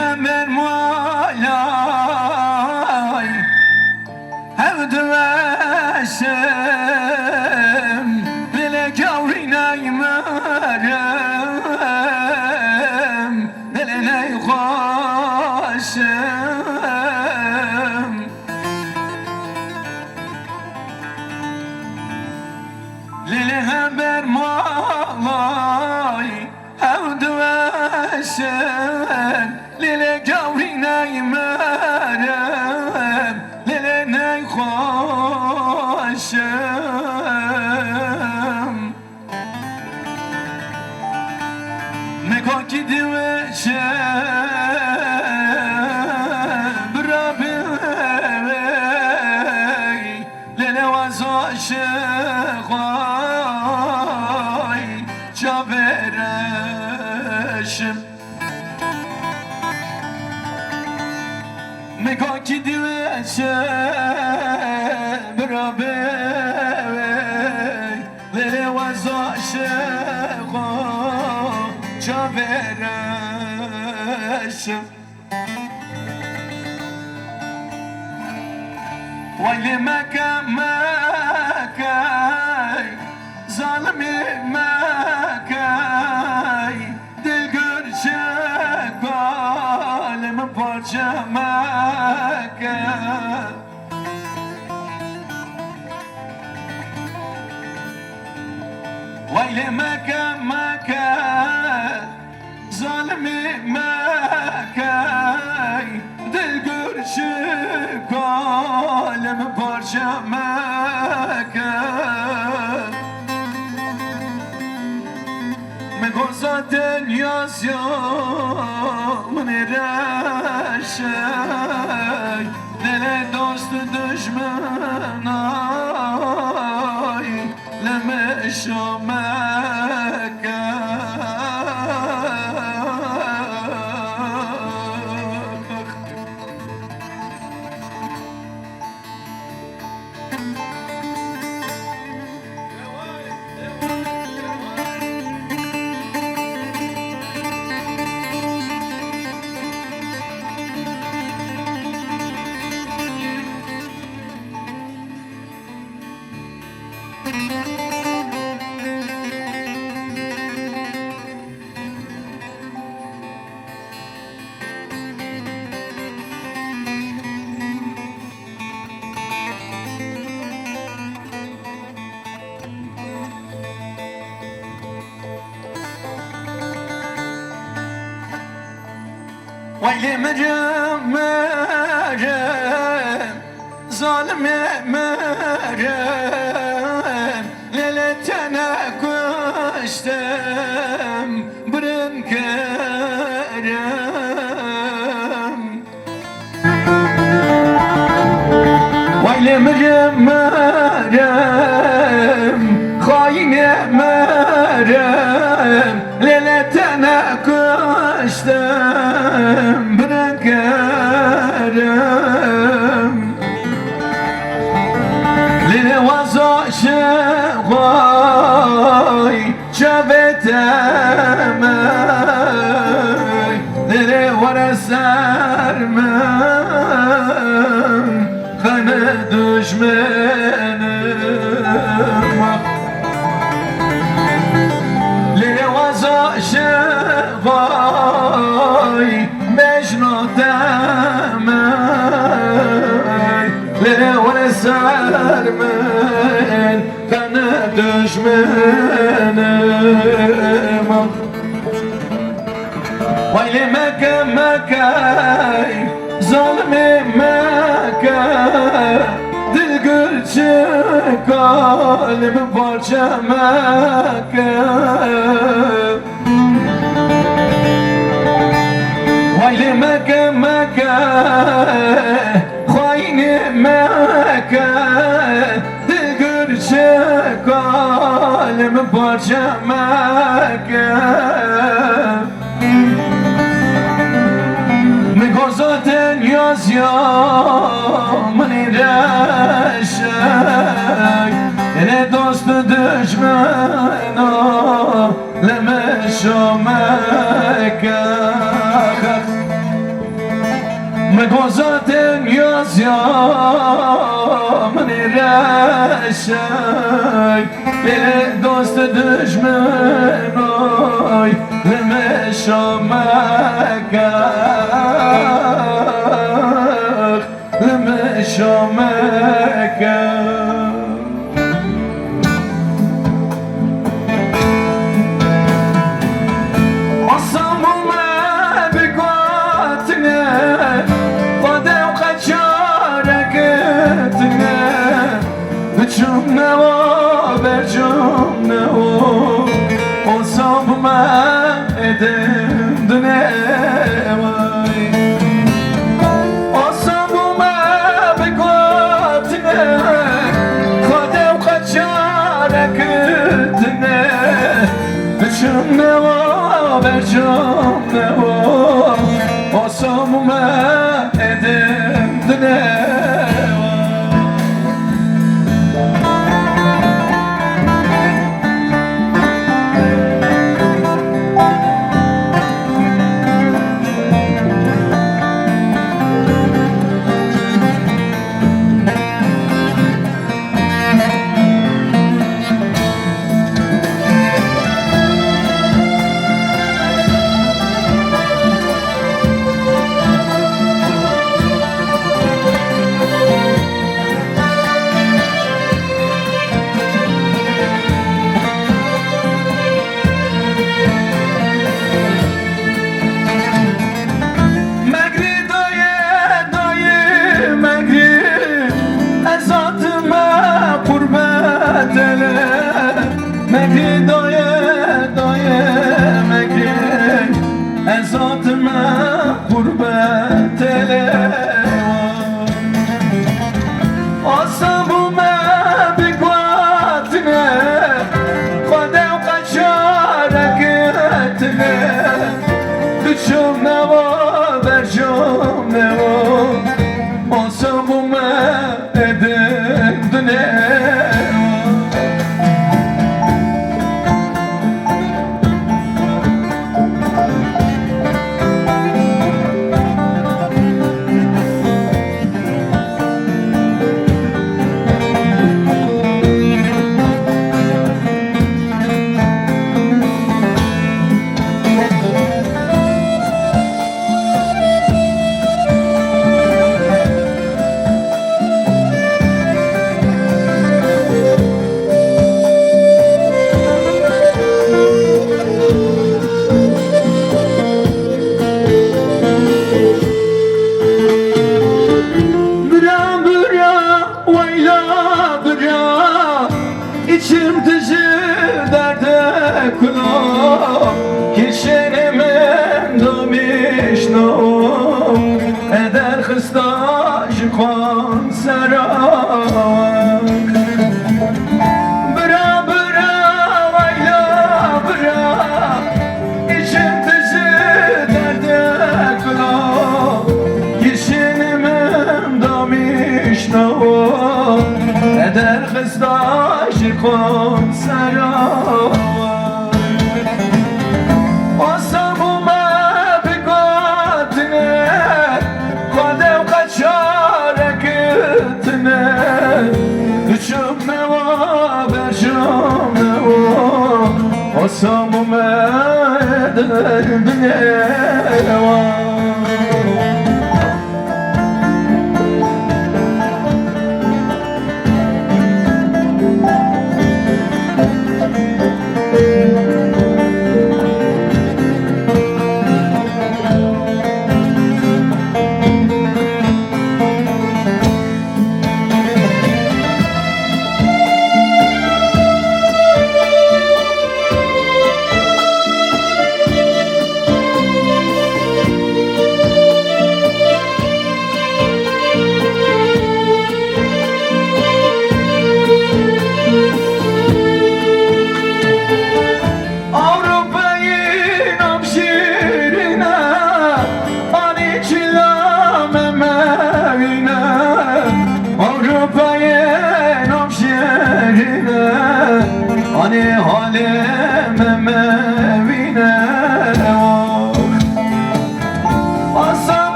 هم مولاي هود وشم للجوري نايمرم للناي خوشم للهبر مولاي هود وشم للجوري نايمرم للناي خوشم نگاه کی دوشه برابی لنوازاش خوای جا برشم نگاه کی دوشه برابی لنوازاش خوای جا برشم ويلي مكا مكاي ظالمي مكاي دلقر شكال من برجة مكا ويلي مكا مكا ظالمي مكاي دلقر شكال من برجة مكا من قصة ياس من رشاي دل دوست دشمناي لمشو مكا ويلي مريم مريم ظالم مريم ليلتنا كشتم برن كرم ويلي مريم مريم خاين مريم ليلتنا كشتم برنكرم لنوازا شغاي شبتمي لنورا سرمم خانه دشمنم لنوازا شغاي مجنو دمي لنورا سرمم خانه دشمنم ويلي مكا مكاي ظالمي مكا دلقر شكال من برجة مكا ويلي مكا مكا خايني مكا دلقر شكال من برجة مكا zaten yaz ya mani reşek ne dostu düşmana leme şomeka مگذاتن یاز یا من رشک لی دوست دشمنای لمشامک لمشامک جمله و بر جمله و اصاب من ادم دنه وای اصاب من بگوتنه کده و قچاره کردنه جمله و بر جمله و اصاب من ادم دنه مگری دایه مگری ازات من قربت آسابو من بگواتنه خدا و قشارکتنه دچم نوا برجم نوا آسابو من ادندنه İçim dışı derde kulağım Kişenimin domişnum Eder hıstaş konserak Bıra bıra vayla bıra İçim dışı derde kulağım Kişenimin domişnum Eder hıstaş konserak Asabu me begatine Kadev kaçareketine Düşüm neva berşam neva Asabu me derdine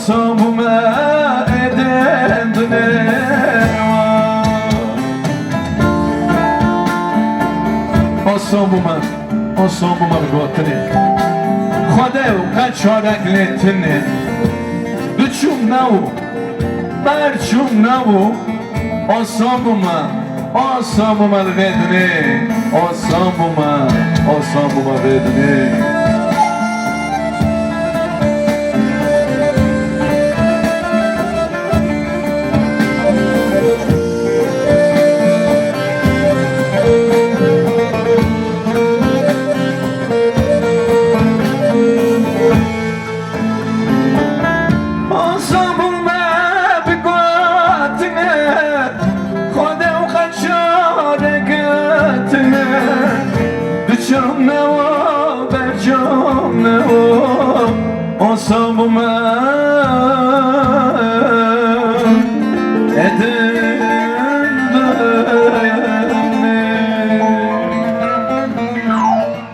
آسامومه ادن دنوا آسامومه بگوتنی خدا و قچارک لیتنی دوچوم نو برچوم نو آسامومه بدنی آسامومه بدنی آسامومه ادن